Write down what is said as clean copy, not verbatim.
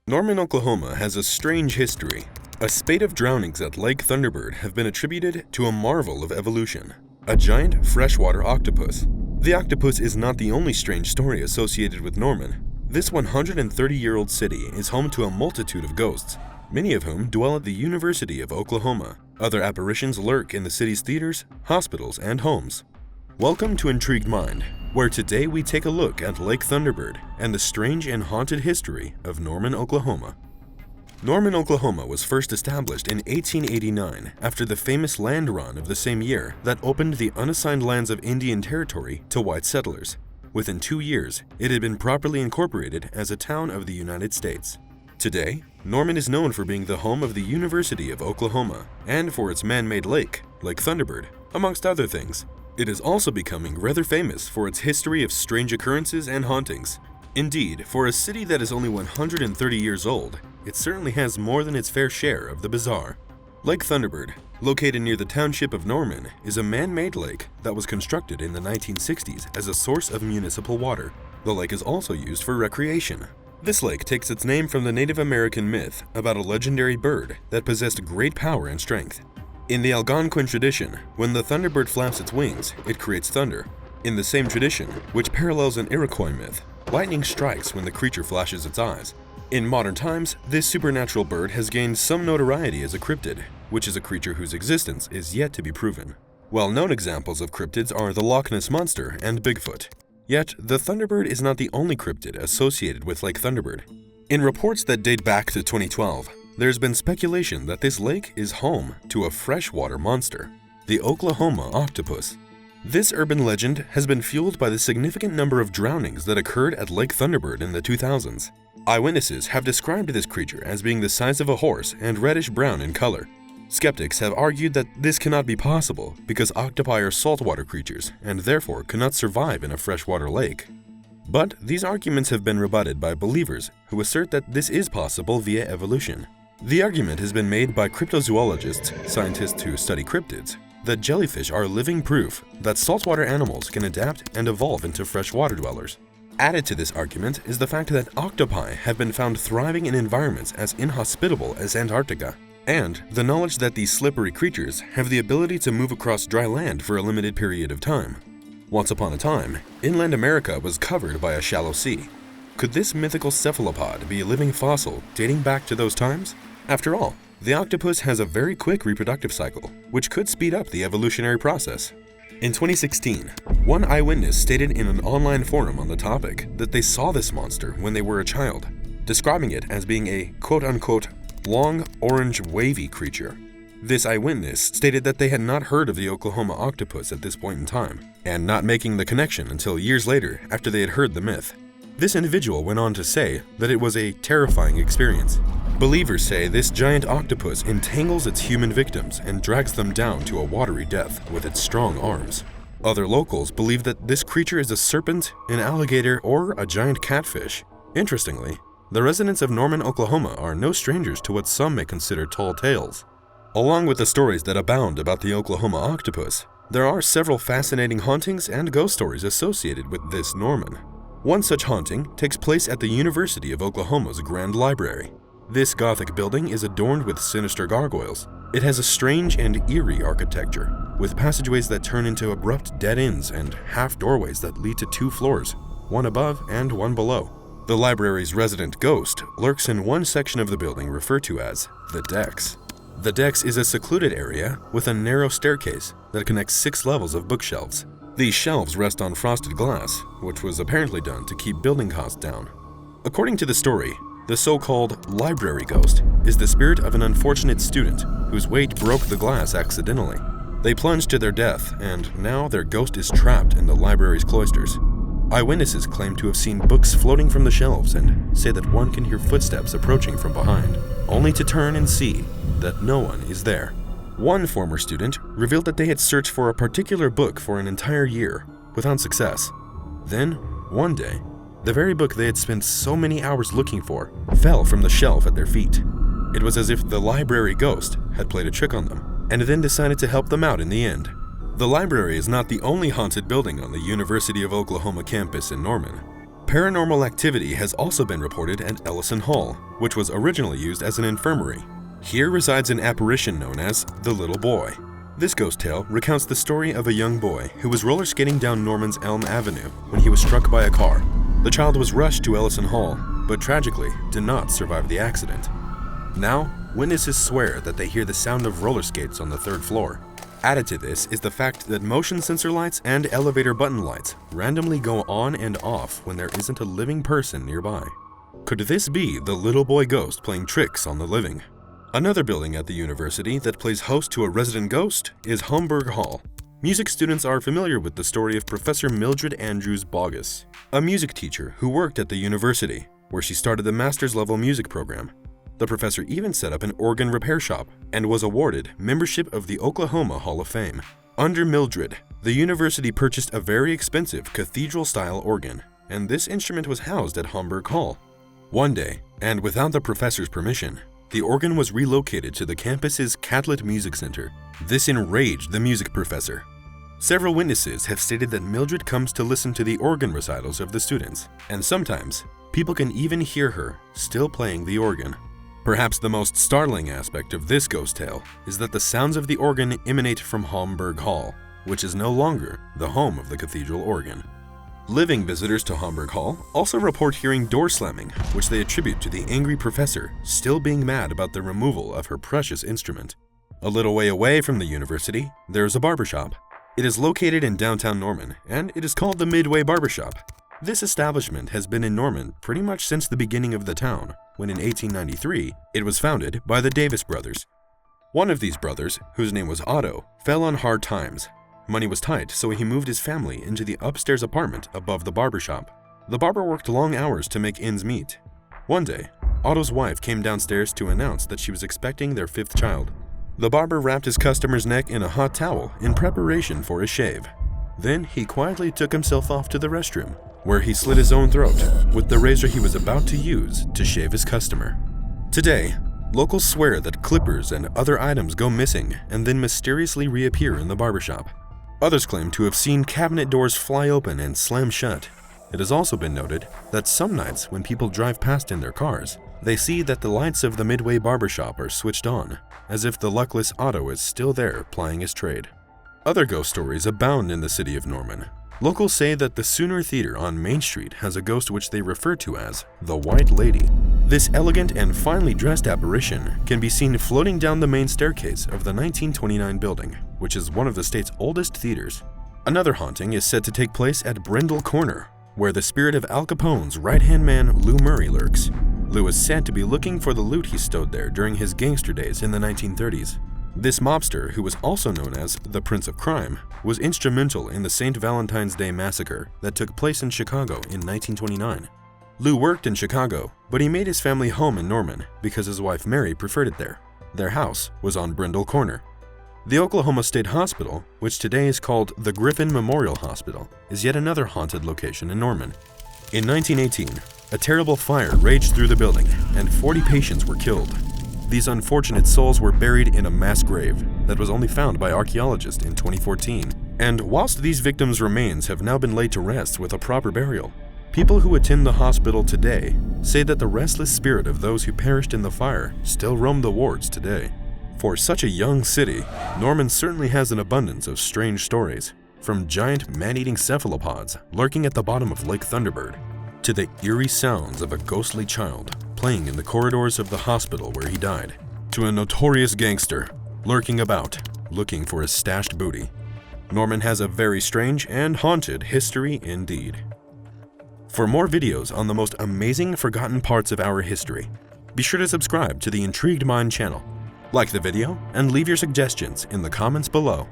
Norman, Oklahoma has a strange history. A spate of drownings at Lake Thunderbird have been attributed to a marvel of evolution, a giant freshwater octopus. The octopus is not the only strange story associated with Norman. This 130-year-old city is home to a multitude of ghosts, many of whom dwell at the University of Oklahoma. Other apparitions lurk in the city's theaters, hospitals, and homes. Welcome to Intrigued Mind, where today we take a look at Lake Thunderbird and the strange and haunted history of Norman, Oklahoma. Norman, Oklahoma was first established in 1889 after the famous land run of the same year that opened the unassigned lands of Indian Territory to white settlers. Within 2 years, it had been properly incorporated as a town of the United States. Today, Norman is known for being the home of the University of Oklahoma and for its man-made lake, Lake Thunderbird, amongst other things. It is also becoming rather famous for its history of strange occurrences and hauntings. Indeed, for a city that is only 130 years old, it certainly has more than its fair share of the bizarre. Lake Thunderbird, located near the township of Norman, is a man-made lake that was constructed in the 1960s as a source of municipal water. The lake is also used for recreation. This lake takes its name from the Native American myth about a legendary bird that possessed great power and strength. In the Algonquin tradition, when the thunderbird flaps its wings, it creates thunder. In the same tradition, which parallels an Iroquois myth, lightning strikes when the creature flashes its eyes. In modern times, this supernatural bird has gained some notoriety as a cryptid, which is a creature whose existence is yet to be proven. Well-known examples of cryptids are the Loch Ness Monster and Bigfoot. Yet, the Thunderbird is not the only cryptid associated with Lake Thunderbird. In reports that date back to 2012, there's been speculation that this lake is home to a freshwater monster, the Oklahoma Octopus. This urban legend has been fueled by the significant number of drownings that occurred at Lake Thunderbird in the 2000s. Eyewitnesses have described this creature as being the size of a horse and reddish-brown in color. Skeptics have argued that this cannot be possible because octopi are saltwater creatures and therefore cannot survive in a freshwater lake. But these arguments have been rebutted by believers who assert that this is possible via evolution. The argument has been made by cryptozoologists, scientists who study cryptids, that jellyfish are living proof that saltwater animals can adapt and evolve into freshwater dwellers. Added to this argument is the fact that octopi have been found thriving in environments as inhospitable as Antarctica, and the knowledge that these slippery creatures have the ability to move across dry land for a limited period of time. Once upon a time, inland America was covered by a shallow sea. Could this mythical cephalopod be a living fossil dating back to those times? After all, the octopus has a very quick reproductive cycle, which could speed up the evolutionary process. In 2016, one eyewitness stated in an online forum on the topic that they saw this monster when they were a child, describing it as being a quote-unquote long, orange, wavy creature. This eyewitness stated that they had not heard of the Oklahoma octopus at this point in time, and not making the connection until years later after they had heard the myth. This individual went on to say that it was a terrifying experience. Believers say this giant octopus entangles its human victims and drags them down to a watery death with its strong arms. Other locals believe that this creature is a serpent, an alligator, or a giant catfish. Interestingly, the residents of Norman, Oklahoma are no strangers to what some may consider tall tales. Along with the stories that abound about the Oklahoma octopus, there are several fascinating hauntings and ghost stories associated with this Norman. One such haunting takes place at the University of Oklahoma's Grand Library. This Gothic building is adorned with sinister gargoyles. It has a strange and eerie architecture, with passageways that turn into abrupt dead ends and half doorways that lead to 2 floors, one above and one below. The library's resident ghost lurks in one section of the building referred to as the Decks. The Decks is a secluded area with a narrow staircase that connects 6 levels of bookshelves. These shelves rest on frosted glass, which was apparently done to keep building costs down. According to the story, the so-called library ghost is the spirit of an unfortunate student whose weight broke the glass accidentally. They plunged to their death, and now their ghost is trapped in the library's cloisters. Eyewitnesses claim to have seen books floating from the shelves and say that one can hear footsteps approaching from behind, only to turn and see that no one is there. One former student revealed that they had searched for a particular book for an entire year, without success. Then, one day, the very book they had spent so many hours looking for fell from the shelf at their feet. It was as if the library ghost had played a trick on them, and then decided to help them out in the end. The library is not the only haunted building on the University of Oklahoma campus in Norman. Paranormal activity has also been reported at Ellison Hall, which was originally used as an infirmary. Here resides an apparition known as the Little Boy. This ghost tale recounts the story of a young boy who was roller skating down Norman's Elm Avenue when he was struck by a car. The child was rushed to Ellison Hall, but tragically did not survive the accident. Now, witnesses swear that they hear the sound of roller skates on the 3rd floor. Added to this is the fact that motion sensor lights and elevator button lights randomly go on and off when there isn't a living person nearby. Could this be the little boy ghost playing tricks on the living? Another building at the university that plays host to a resident ghost is Homburg Hall. Music students are familiar with the story of Professor Mildred Andrews Bogus, a music teacher who worked at the university, where she started the master's level music program. The professor even set up an organ repair shop and was awarded membership of the Oklahoma Hall of Fame. Under Mildred, the university purchased a very expensive cathedral-style organ, and this instrument was housed at Homburg Hall. One day, and without the professor's permission, the organ was relocated to the campus's Catlett Music Center. This enraged the music professor. Several witnesses have stated that Mildred comes to listen to the organ recitals of the students, and sometimes people can even hear her still playing the organ. Perhaps the most startling aspect of this ghost tale is that the sounds of the organ emanate from Homburg Hall, which is no longer the home of the cathedral organ. Living visitors to Homburg Hall also report hearing door slamming, which they attribute to the angry professor still being mad about the removal of her precious instrument. A little way away from the university, there is a barbershop. It is located in downtown Norman, and it is called the Midway Barbershop. This establishment has been in Norman pretty much since the beginning of the town, when in 1893, it was founded by the Davis brothers. One of these brothers, whose name was Otto, fell on hard times. Money was tight, so he moved his family into the upstairs apartment above the barbershop. The barber worked long hours to make ends meet. One day, Otto's wife came downstairs to announce that she was expecting their 5th child. The barber wrapped his customer's neck in a hot towel in preparation for a shave. Then he quietly took himself off to the restroom, where he slit his own throat with the razor he was about to use to shave his customer. Today, locals swear that clippers and other items go missing and then mysteriously reappear in the barbershop. Others claim to have seen cabinet doors fly open and slam shut. It has also been noted that some nights when people drive past in their cars, they see that the lights of the Midway Barbershop are switched on, as if the luckless Otto is still there plying his trade. Other ghost stories abound in the city of Norman. Locals say that the Sooner Theater on Main Street has a ghost which they refer to as the White Lady. This elegant and finely dressed apparition can be seen floating down the main staircase of the 1929 building, which is one of the state's oldest theaters. Another haunting is said to take place at BRENDLE Corner, where the spirit of Al Capone's right-hand man Lou Murray lurks. Lou is said to be looking for the loot he stowed there during his gangster days in the 1930s. This mobster, who was also known as the Prince of Crime, was instrumental in the St. Valentine's Day massacre that took place in Chicago in 1929. Lou worked in Chicago, but he made his family home in Norman because his wife Mary preferred it there. Their house was on BRENDLE Corner. The Oklahoma State Hospital, which today is called the GRIFFIN Memorial Hospital, is yet another haunted location in Norman. In 1918, a terrible fire raged through the building, and 40 patients were killed. These unfortunate souls were buried in a mass grave that was only found by archaeologists in 2014. And whilst these victims' remains have now been laid to rest with a proper burial, people who attend the hospital today say that the restless spirit of those who perished in the fire still roam the wards today. For such a young city, Norman certainly has an abundance of strange stories, from giant man-eating cephalopods lurking at the bottom of Lake Thunderbird, to the eerie sounds of a ghostly child playing in the corridors of the hospital where he died, to a notorious gangster lurking about, looking for his stashed booty. Norman has a very strange and haunted history indeed. For more videos on the most amazing forgotten parts of our history, be sure to subscribe to the Intrigued Mind channel. Like the video and leave your suggestions in the comments below.